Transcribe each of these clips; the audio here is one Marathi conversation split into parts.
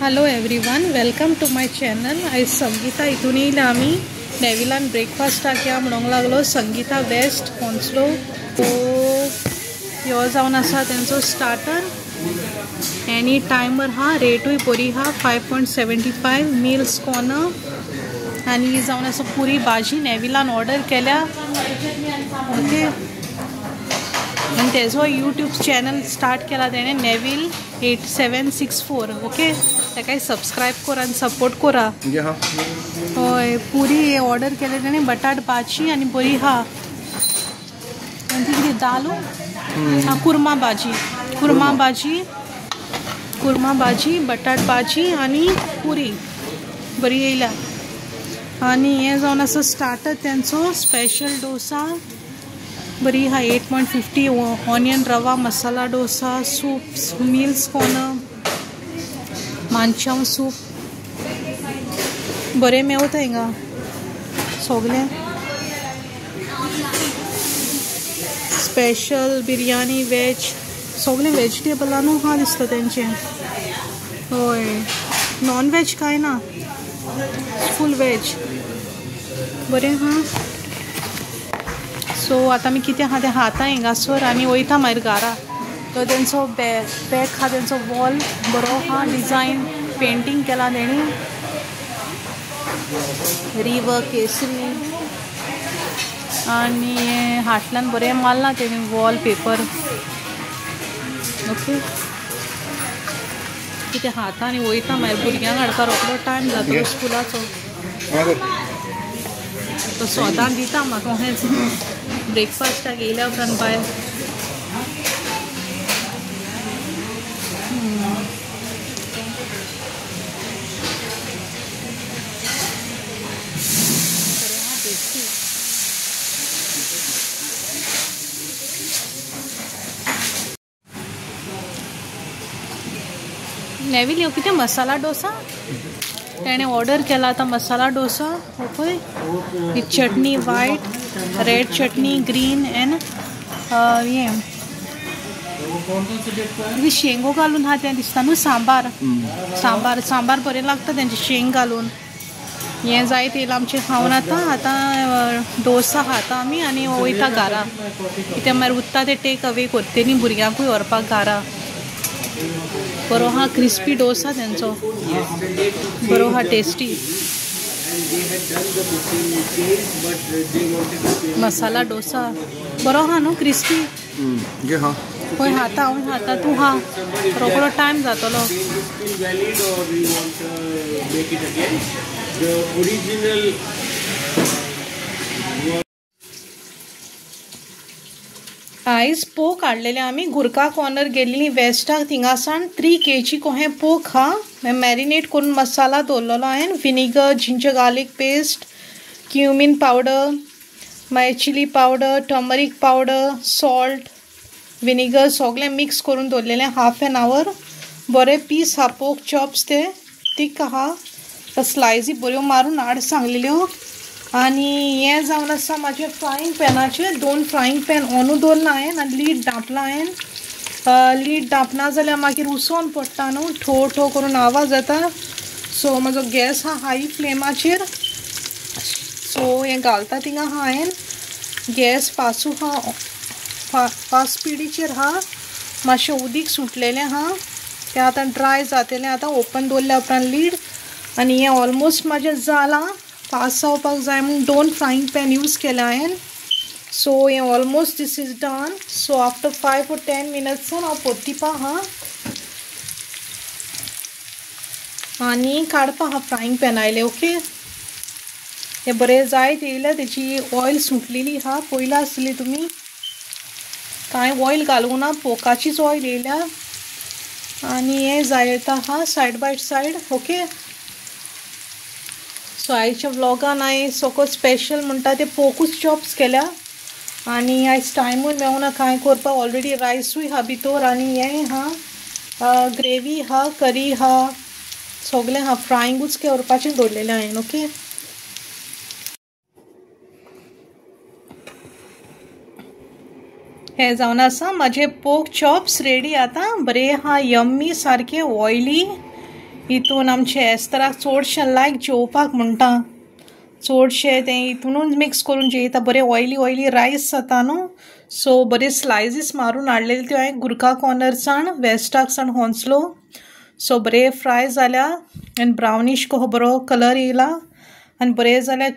Hello everyone, welcome to my channel. आयज संगीता इथून येयला आमी नेविलान ब्रेकफास्टाक या म्हणूंक लागलो. संगीता वेस्ट पोंचलो. तो ह्यो जावन आसा तेंचो स्टार्टर. एनी टायमर हा, रेटूय बरी हा, 5.75 मील्स कॉर्नर. आनी ही जावन आसा पुरी भाजी नेविलान ऑर्डर केल्या. ओके, आणि तेजो यूट्यूब चॅनल स्टार्ट केला तेणें, नेविल 8764. ओके, ताका सबस्क्राईब करा आणि सपोर्ट करा. होय, पुरी ऑर्डर केले तेणें. बटाट भाजी आणि बरी हा. आनी ती कितें दाल हा, कुर्मा भाजी, बटाट भाजी आणि पुरी बरी येयल्या. आणि हे जावन आसा स्टार्टर तेंचो स्पेशल डोसा. बरी हा, 8.50 onion rava masala dosa. Soup meals corner, manchow soup बरे मेवता हिंगा सगळे. स्पेशल बिर्याणी वेज, सगळे वेजिटेबलानू हा दिसता तेंचे. होय, नॉन वेज काय ना, फुल वेज बरे हा. सो आता मी कितें हा तें खाता हिंगासर आनी वयता मागीर घरा. तो तेंचो बॅक हा, तेंचो वॉल बरो हा, डिजायन पेंटींग केला तेणी. रिवर केसरी आनी हाटल्यान बरें मारला तेणी वॉल पेपर. ओके, कितें खाता आनी वयता मागीर भुरग्यांक हाडपाक रोखडो टायम जातलो स्कुलाचो. तो सोदां दिता म्हाका हेंच ब्रेकफास्टाक येयल्या उपरांत भायर. नेविल ह्यो कितें मसाला डोसा तेणें ऑर्डर केला. आता मसाला डोसा. ओके, ही चटणी वायट, रेड चटणी, ग्रीन एंड हे शेंगो घालून हा तें दिसता न्हू. सांबार बरें लागता तेंचे शेंग घालून. हें जायत येयलां आमचें खावन. आतां डोसा खाता आमी आनी वयता घरा. कित्याक मागीर उरता तें टेक अवे करतली न्ही भुरग्यांकूय व्हरपाक घरा. बरो हा क्रिस्पी डोसा तेंचो, बरो हा टेस्टी. मसाला डोसा बरो हा न्हू, क्रिस्पी. होय, खाता हांव खाता. तूं हा, रोखडो टायम जातलो. आयज पोक हाडलेले आमी. गुरका कॉर्नर गेल्ली वेस्टाक, थिंगासान 3 kg कोहे पोक हा. मॅरिनेट करून मसाला दवरलेलो हांवें. Vinegar, ginger garlic paste, cumin powder, मागीर chilli powder, turmeric powder, salt, vinegar सगळें मिक्स करून दवरलेलें 1/2 an hour. बरे पीस हा पोक चॉप्स, ते तीक हा. स्लायसी बऱ्यो मारून हाड सांगलेल्यो. आनी हें जावन आसा म्हाजे फ्रायींग पॅनाचे. 2 फ्रायींग पॅन ऑनू दवरला हांवें आनी लीड धांपला हांवें. लीड धांपना जाल्यार मागीर उसोन पडटा न्हू, ठो ठो करून आवाज येता. सो म्हाजो गॅस हा हाय फ्लेमाचेर. सो हें घालता थिंगा हा हांवें. गॅस पासूं हा, फास्ट स्पिडीचेर हा. मातशें उदीक सुटलेलें हा, तें आतां ड्राय जातलें. आतां ओपन दवरल्या उपरांत लीड. आनी हें ऑलमोस्ट म्हाजें जालां. फास्ट जावपाक जाय म्हणून 2 फ्रायींग पॅन यूज केले हांवें. सो हें almost this is done. So after 5 or 10 minutes हांव पोत्तिपा हा आनी काडपा हा फ्रायींग पॅन आयले. ओके, हें बरें जायत येयलें. तेची ऑयल सुटलेली हा. पयला आसली तुमी कांय ऑयल घालूंक ना, पोकाचीच ऑयल येयल्या. आनी हें जायता हा side by side. Okay, so आयच्या व्लॉगान हांवें सगळो स्पेशल म्हणटा ते पोकूच चॉप्स केल्या. आनी आयज टायमूय मेवना कांय करपाक. ऑलरेडी रायसूय हा भितर आनी हें हा, ग्रेवी हा, करी हा, सगळें हा. फ्रायींगूच करपाचें दवरलेलें हांवें. ओके, हे जावन आसा म्हाजे पोक चॉप्स रेडी. आतां बरे हा, यम्मी सारके ऑयली हितून आमचे एस्तराक चडशे लायक जेवपाक म्हणटा चडशे ते हितूनच मिक्स करून जेयता बरें ऑयली रायस जाता न्हू सो बरे स्लायसीस मारून हाडलेले त्यो हांवें गुरका कॉर्नर्सान वेस्टाक सावन होंचलो सो बरे फ्राय जाल्या आनी ब्रावनीश कहो बरो कलर येयला आनी बरे जाल्या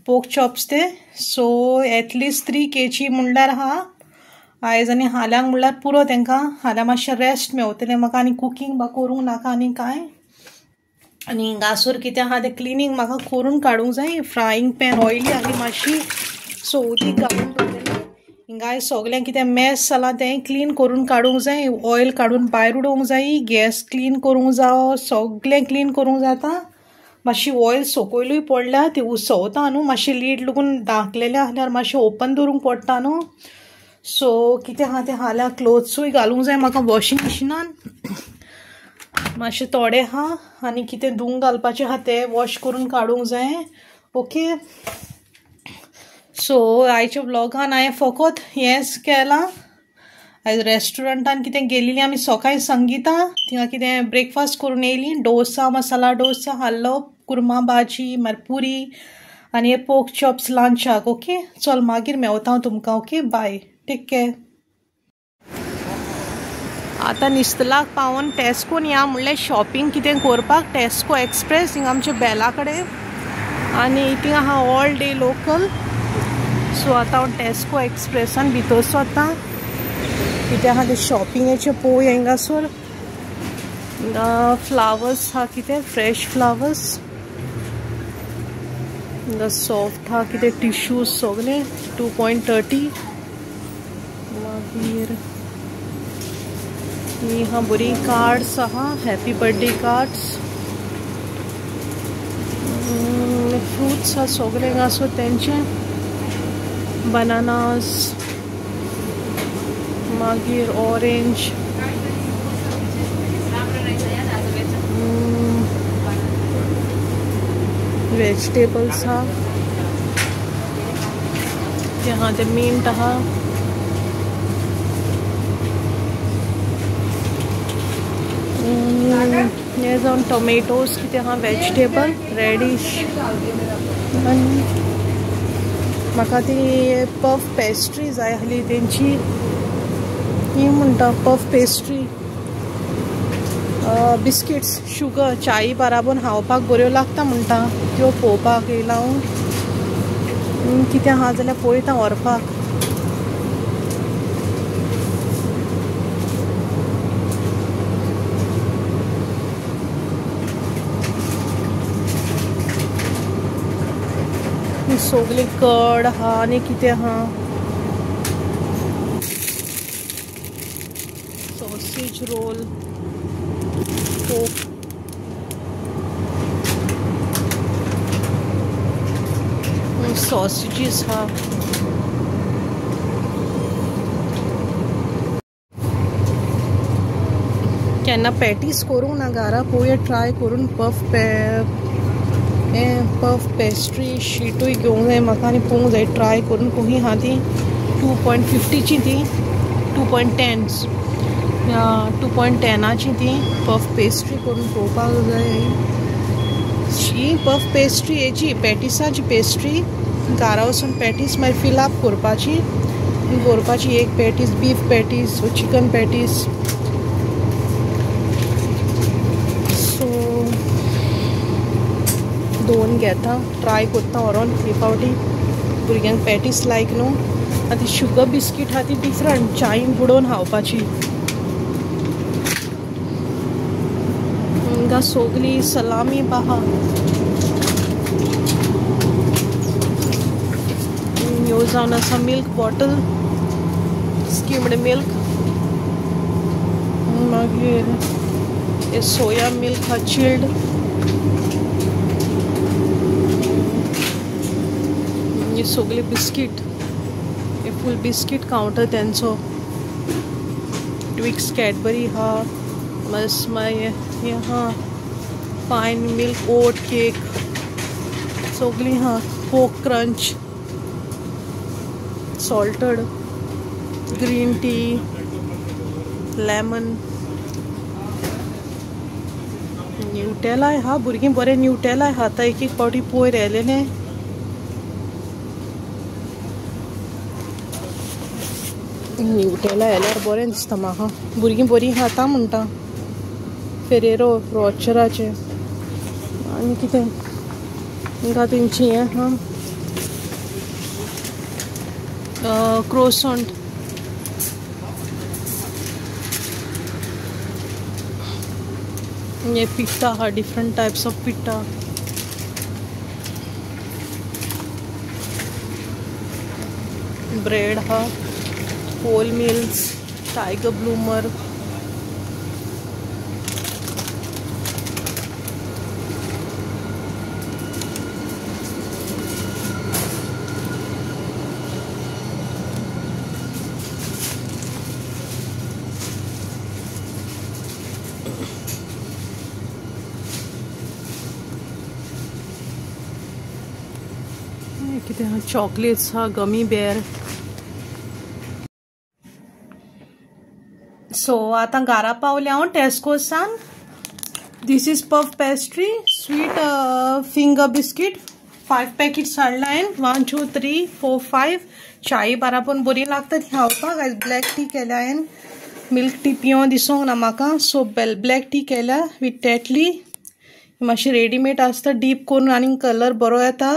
पोक चॉप्स ते सो एटलिस्ट 3 kg म्हणल्यार आहा आयज आनी हाल्यांक म्हणल्यार पुरो तांकां हाल्यां मातशें रेस्ट मेवतलें म्हाका आनी कुकींग म्हाका करूंक नाका आनी कांय आनी गासूर कितें आहा तें क्लिनींग म्हाका करून काडूंक जाय फ्रायींग पॅन ऑयली आसली मातशी सो उदीक घालून दवरलेलें हिंगाय सगळें कितें मॅस जालां तें क्लीन करून काडूंक जाय ऑयल काडून भायर उडोवंक जाय गॅस क्लीन करूंक जावो सगळें क्लीन करूंक जाता मातशी ऑयल सकयलूय पडल्या ती उसवता न्हू मातशें लीड लागून धाकलेलें आसल्यार मातशें ओपन दवरूंक पडटा न्हू सो कितें आहा तें हाल्या क्लोथ्सूय घालूंक जाय म्हाका वॉशींग मशिनान मातशें थोडे आहा आनी कितें धुवंक घालपाचें आहा तें वॉश करून काडूंक जाय ओके सो आयच्या ब्लॉगान हांवें फकत हेंच केलां आयज रेस्टॉरंटान कितें गेलेलीं आमी सकाळीं संगीता थिंगा कितें ब्रेकफास्ट करून येयलीं डोसा मसाला डोसा हाडलो कुर्मा भाजी मागीर पुरी आनी हे पोक चॉप्स लंचाक ओके चल मागीर मेवता हांव तुमकां ओके बाय टेक केअर आतां निस्तलाक पावोन टेस्कोन या म्हणलें शॉपिंग कितें करपाक टेस्को एक्सप्रेस हिंगा आमच्या बेला कडेन आनी थिंग आहा ऑल डे लोकल सो आतां हांव टेस्को एक्सप्रेसान भितर सोदतां कितें आहा तें शॉपिंगेचें पळोवया हिंगासर हिंगा फ्लावर्स आहा कितें फ्रेश फ्लावर्स हिंगा सॉफ्ट आहा कितें टिश्यूज सगळे 2.30 मागीर ही हा बरी कार्ड्स आहा हॅपी बर्थडे कार्ड्स फ्रूट्स आहा सगळे हिंगासर तेंचे बनानास मागीर ऑरेंज वेजिटेबल्स आहा ते आहा ते मिंट आहा हे जावन टोमेटोज कितें आहा वेजिटेबल रेडिश आनी म्हाका ती पफ पेस्ट्री जाय आसली तेंची ही म्हणटा पफ पेस्ट्री बिस्किट्स शुगर चाई बाराबोर खावपाक बऱ्यो लागता म्हणटा त्यो पळोवपाक येयला हांव कितें आहा जाल्यार पळयता व्हरपाक सगळे कड आहा आनी कितें आहा सॉसेज रोल पोक सॉसेजीस आहा केन्ना पॅटीस करूंक ना घरा पळोवया ट्राय करून पफ पेस्ट्री शीटूय घेवंक जाय म्हाका आनी पळोवंक जाय ट्राय करून कोही आहा ती 2.50ची ती 2.10 2.10ची ती पफ पेस्ट्री करून पळोवपाक जाय ही पफ पेस्ट्री हेची पॅटिसाची पेस्ट्री घरा वचून पॅटीस मागीर फिल अप करपाची एक patties beef patties chicken patties दोन घेता ट्राय करता व्हरोन हे फावटी भुरग्यांक पॅटीस लायक न्हू आनी ती शुगर बिस्कीट आहा ती डिफरंट चायेन बुडोवन खावपाची हिंगा सोगली सलामी आहा ह्यो जावन आसा मिल्क बॉटल स्किम्ड मिल्क मागीर हे सोया मिल्क हा चिल्ड हे सगळे बिस्कीट हे फूल बिस्कीट काउंटर तेंचो ट्विक्स कॅडबरी हा बस मागीर हे हा फायन मिल्क ओट केक सगळी हा पोक crunch salted green tea lemon Nutella हा भुरगीं बरें न्यूटेला खाता एक एक पावटी पोयर येलेलें न्यूटेला येल्यार बरें दिसता म्हाका भुरगीं बरीं खाता म्हणटा फेरेरो रॉचराचें आनी कितें ఇంకా तेंची हें क्रोसंट ये पिट्टा हा डिफरेंट टाइप्स ऑफ पिट्टा ब्रेड हा होल मिल्स टाइगर ब्लूमर कितें हा चॉकलेट्स हा गमी बेर सो आतां घरा पावले हांव टेस्कोसान this is puff pastry sweet finger biscuit 5 packets हाडला हांवें 1 2 3 4 5 चाय बाराबन बरी लागता ती खावपाक आयज ब्लॅक टी केल्या हांवें मिल्क टी पिवं दिसोंक ना म्हाका सो ब्लॅक टी केल्या विथ टेटली मातशी रेडीमेड आसता डीप करून आनी कलर बरो येता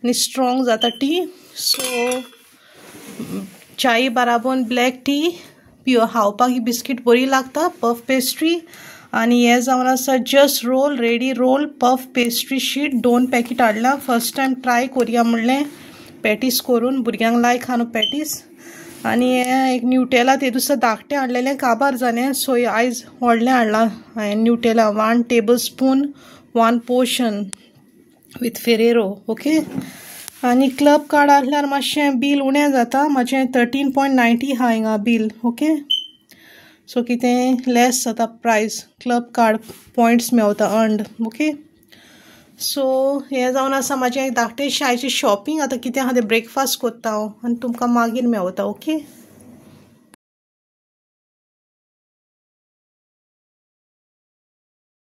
आनी स्ट्रॉंग जाता टी सो चाय बाराबन ब्लॅक टी पिव खावपाक ही बिस्कीट बरी लागता पफ पेस्ट्री आनी हे जावन आसा just roll ready roll puff pastry sheet 2 packet हाडला फर्स्ट टायम ट्राय करुया म्हणलें पॅटीस करून भुरग्यांक लायक हा न्हू पॅटीस आनी हे एक न्यूटेला ते दुसरें धाकटें हाडलेलें काबार जालें सो आयज व्हडलें हाडलां हांवें Nutella 1 table spoon 1 portion with Ferrero okay आनी क्लब कार्ड आसल्यार मातशें बील उणें जाता म्हाजें 13.90 हा हिंगा बील ओके सो कितें लेस जाता प्रायस club card points Mewat earned okay so हें जावन आसा म्हाजें एक धाकटें शाळेचें शॉपिंग आतां कितें आहा तें ब्रेकफास्ट कोत्ता हांव आनी तुमकां मागीर मेवता ओके